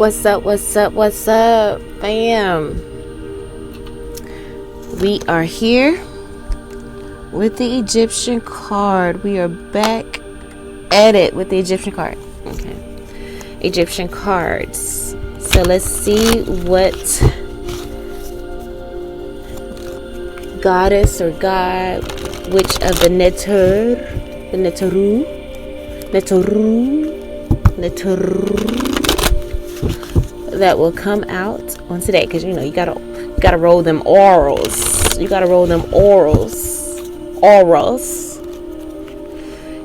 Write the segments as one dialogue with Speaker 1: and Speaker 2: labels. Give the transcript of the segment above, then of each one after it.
Speaker 1: What's up, fam? We are here with the Egyptian card. We are back at it with the Egyptian card. Okay. Egyptian cards. So let's see what goddess or god, which of the Netheru that will come out on today, because you gotta roll them orals. You gotta roll them orals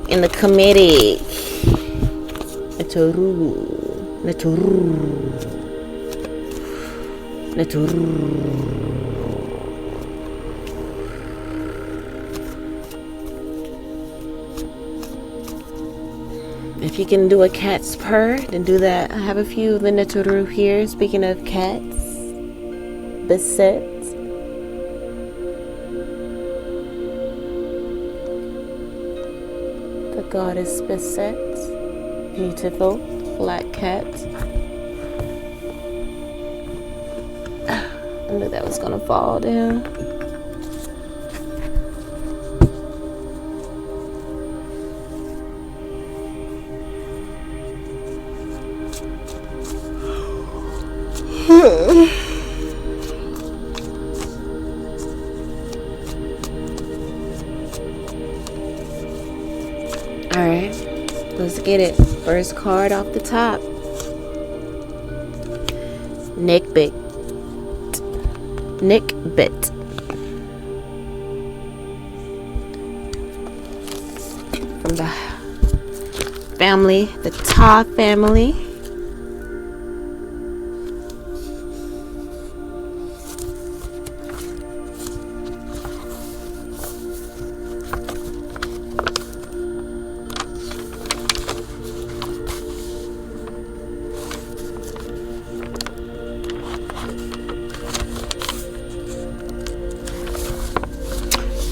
Speaker 1: in the comedic. Netheru. If you can do a cat's purr, then do that. I have a few of the Netheru here. Speaking of cats, Beset. The goddess Beset. Beautiful black cat. I knew that was gonna fall down. Alright, let's get it. First card off the top. Nekhbet. From the family, the Ta family.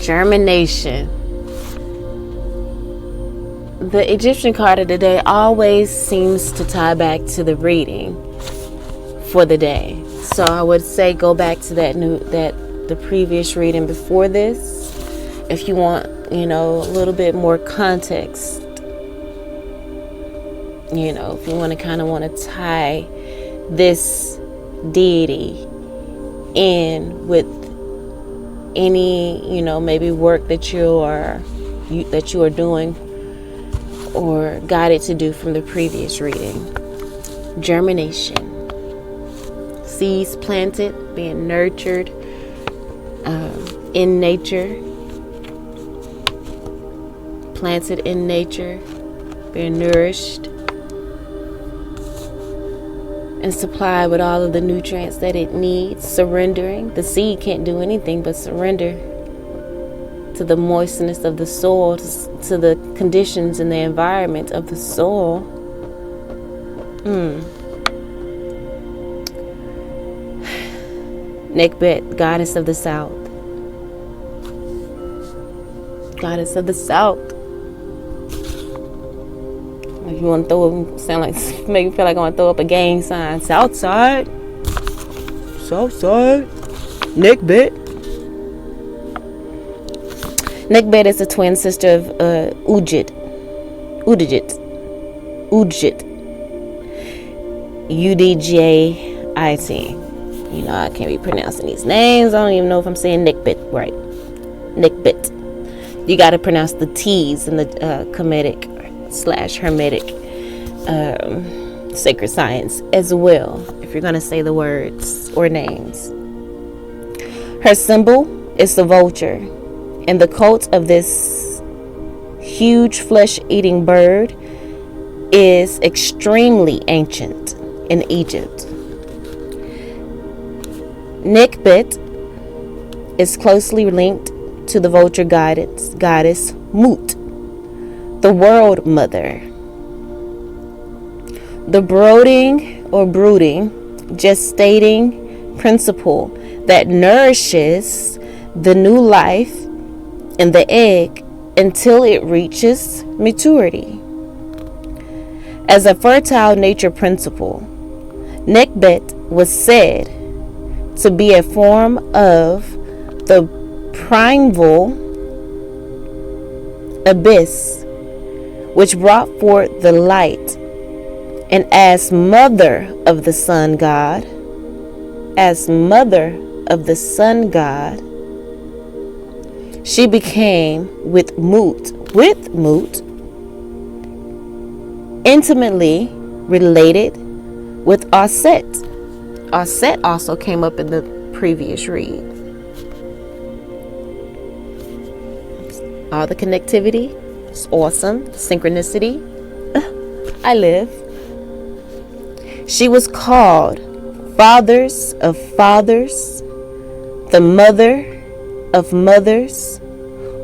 Speaker 1: Germination. The Egyptian card of the day always seems to tie back to the reading for the day. So I would say go back to the previous reading before this if you want, a little bit more context. If you want to tie this deity in with any, maybe work that you are doing or guided to do from the previous reading. Germination. Seeds planted, being nurtured in nature. Planted in nature, being nourished and supplied with all of the nutrients that it needs. Surrendering. The seed can't do anything but surrender to the moistness of the soil, to the conditions and the environment of the soil. Nekhbet, goddess of the south. Goddess of the south. If you want to make me feel like I want to throw up a gang sign. Southside. Nekhbet. Nekhbet is the twin sister of Udjit. UDJIT. I can't be pronouncing these names. I don't even know if I'm saying Nekhbet right. Nekhbet. You got to pronounce the T's in the Kemetic / Hermetic sacred science as well, if you're going to say the words or names. Her symbol is the vulture, and the cult of this huge flesh-eating bird is extremely ancient in Egypt. Nekhbet is closely linked to the vulture goddess Mut, the world mother. The brooding, gestating principle that nourishes the new life in the egg until it reaches maturity. As a fertile nature principle, Nekhbet was said to be a form of the primeval abyss, which brought forth the light, and as mother of the sun god, she became with Mut intimately related with Aset. Aset also came up in the previous read. All the connectivity, it's awesome. Synchronicity, I live. She was called fathers of fathers, the mother of mothers,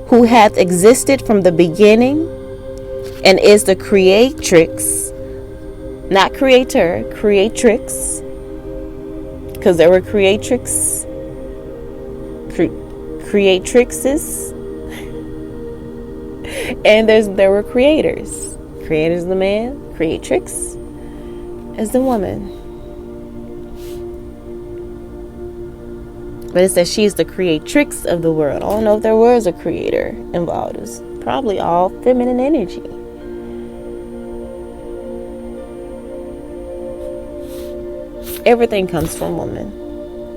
Speaker 1: who hath existed from the beginning, and is the creatrix, not creator, creatrix, because there were creatrixes, and there were creators. Creator is the man, creatrix is the woman. But it says she's the creatrix of the world. I don't know if there was a creator involved. It was probably all feminine energy. Everything comes from woman.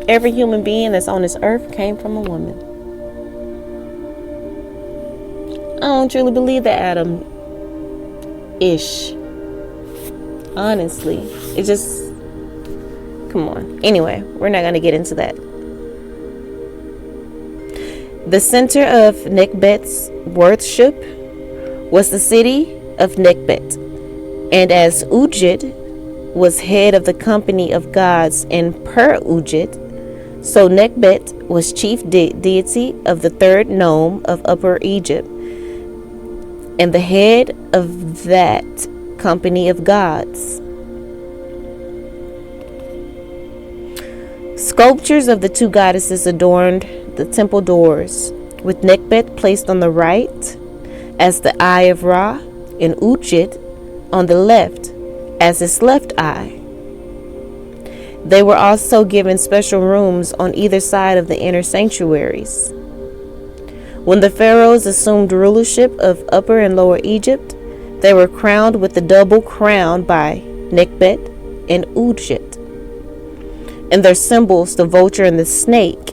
Speaker 1: Every human being that's on this earth came from a woman. I don't truly believe that Adam-ish. Honestly. It just... Come on. Anyway, we're not going to get into that. The center of Nekhbet's worship was the city of Nekhbet, and as Ujit was head of the company of gods in Per-Ujit, so Nekhbet was chief deity of the third nome of Upper Egypt, and the head of that company of gods. Sculptures of the two goddesses adorned the temple doors, with Nekhbet placed on the right as the eye of Ra, and Ujit on the left as his left eye. They were also given special rooms on either side of the inner sanctuaries. When the pharaohs assumed rulership of Upper and Lower Egypt, they were crowned with the double crown by Nekhbet and Ujit. And their symbols, the vulture and the snake,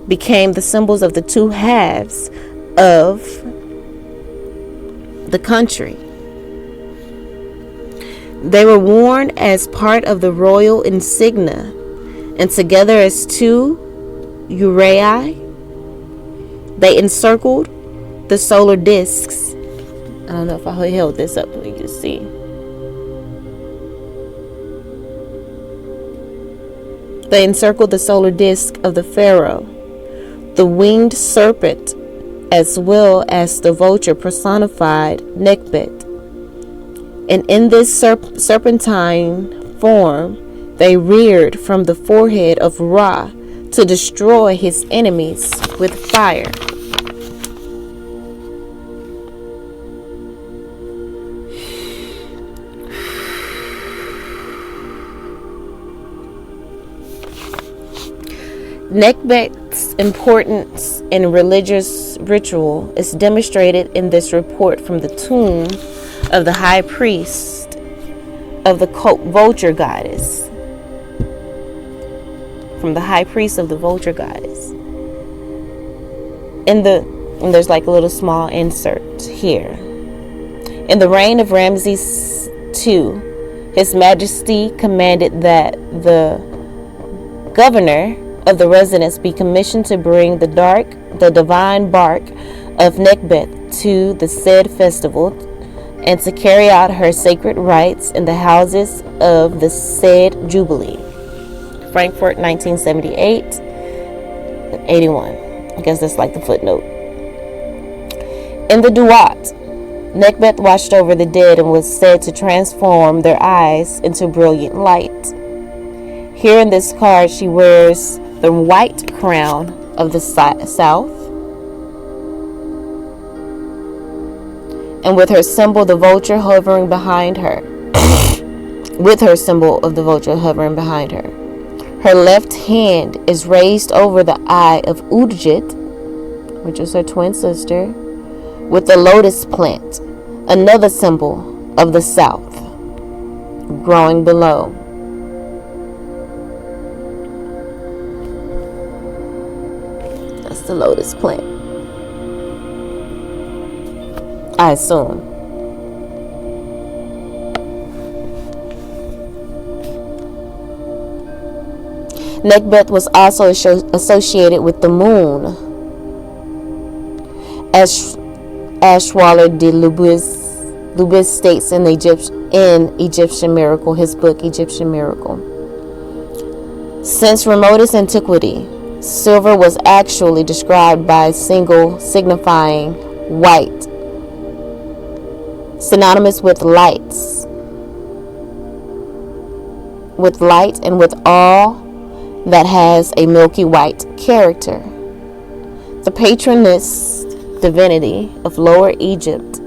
Speaker 1: became the symbols of the two halves of the country. They were worn as part of the royal insignia, and together as two uraei, they encircled the solar discs. I don't know if I held this up so you can see. They encircled the solar disc of the pharaoh, the winged serpent, as well as the vulture personified Nekhbet. And in this serpentine form, they reared from the forehead of Ra to destroy his enemies with fire. Nekhbet's importance in religious ritual is demonstrated in this report from the tomb of the high priest of the vulture goddess. From the high priest of the vulture goddess. And there's like a little small insert here. In the reign of Ramses II, His Majesty commanded that the governor of the residence be commissioned to bring the divine bark of Nekhbet to the said festival, and to carry out her sacred rites in the houses of the said jubilee. Frankfurt, 1978, 81. I guess that's like the footnote. In the Duat, Nekhbet watched over the dead and was said to transform their eyes into brilliant light. Here in this card, she wears the white crown of the south, and with her symbol, the vulture, hovering behind her. with her symbol of the vulture hovering behind her. Her left hand is raised over the eye of Udjit, which is her twin sister, with the lotus plant, another symbol of the south, growing below. That's the lotus plant, I assume. Nekhbet was also associated with the moon. Ashwaler de Lubis states in Egyptian Miracle, his book Egyptian Miracle. Since remotest antiquity, silver was actually described by a single signifying white, synonymous with light and with all that has a milky white character. The patroness divinity of Lower Egypt,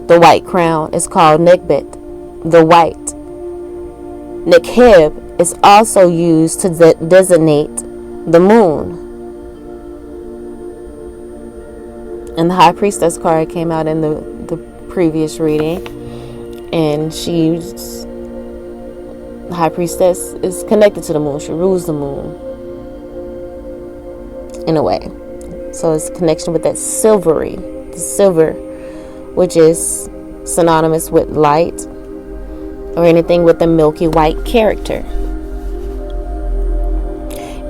Speaker 1: the white crown, is called Nekhbet, the white. Nekheb is also used to designate the moon. And the high priestess card came out in the previous reading, and the high priestess is connected to the moon. She rules the moon in a way. So it's a connection with that the silver, which is synonymous with light or anything with a milky white character.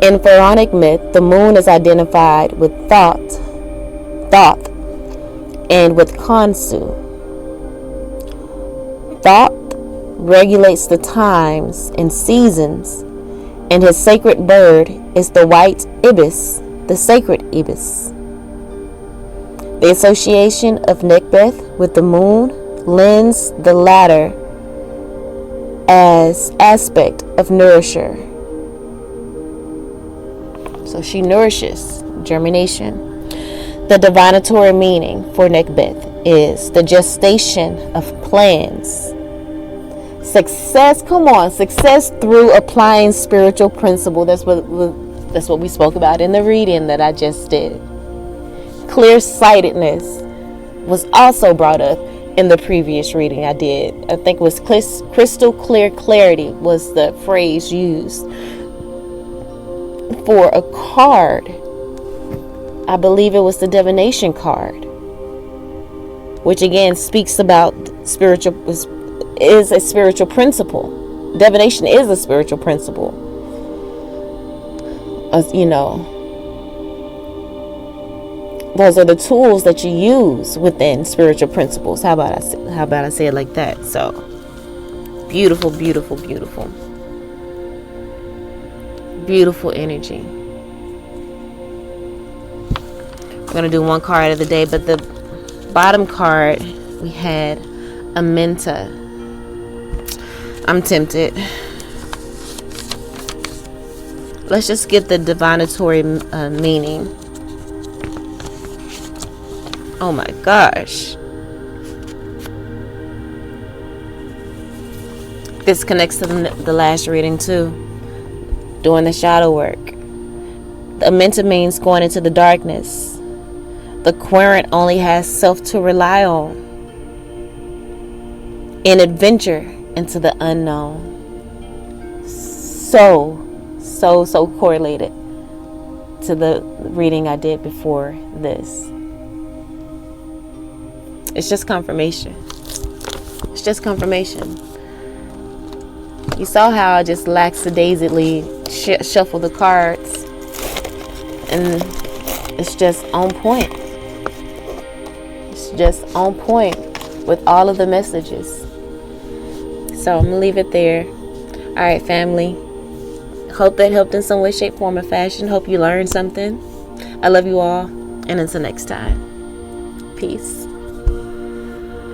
Speaker 1: In pharaonic myth, the moon is identified with Thoth, and with Khonsu. Thoth regulates the times and seasons, and his sacred bird is the white ibis, the sacred ibis. The association of Nekhbet with the moon lends the latter as aspect of nourisher. So she nourishes, germination. The divinatory meaning for Nekhbet is the gestation of plans. Success through applying spiritual principle. That's what we spoke about in the reading that I just did. Clear-sightedness was also brought up in the previous reading I did. I think it was crystal clear clarity was the phrase used for a card. I believe it was the divination card, which again speaks about is a spiritual principle. Divination is a spiritual principle. Those are the tools that you use within spiritual principles. How about I say it like that? So beautiful, beautiful, beautiful, beautiful energy. We're gonna do one card of the day, but the bottom card we had a Menta. I'm tempted. Let's just get the divinatory meaning. Oh my gosh. This connects to the last reading too. Doing the shadow work. The Menta means going into the darkness. The querent only has self to rely on. An adventure into the unknown. So correlated to the reading I did before this. It's just confirmation. It's just confirmation. You saw how I just lackadaisically shuffle the cards, and it's just on point. It's just on point with all of the messages. So I'm gonna leave it there. All right, family. Hope that helped in some way, shape, form, or fashion. Hope you learned something. I love you all, and until next time, peace.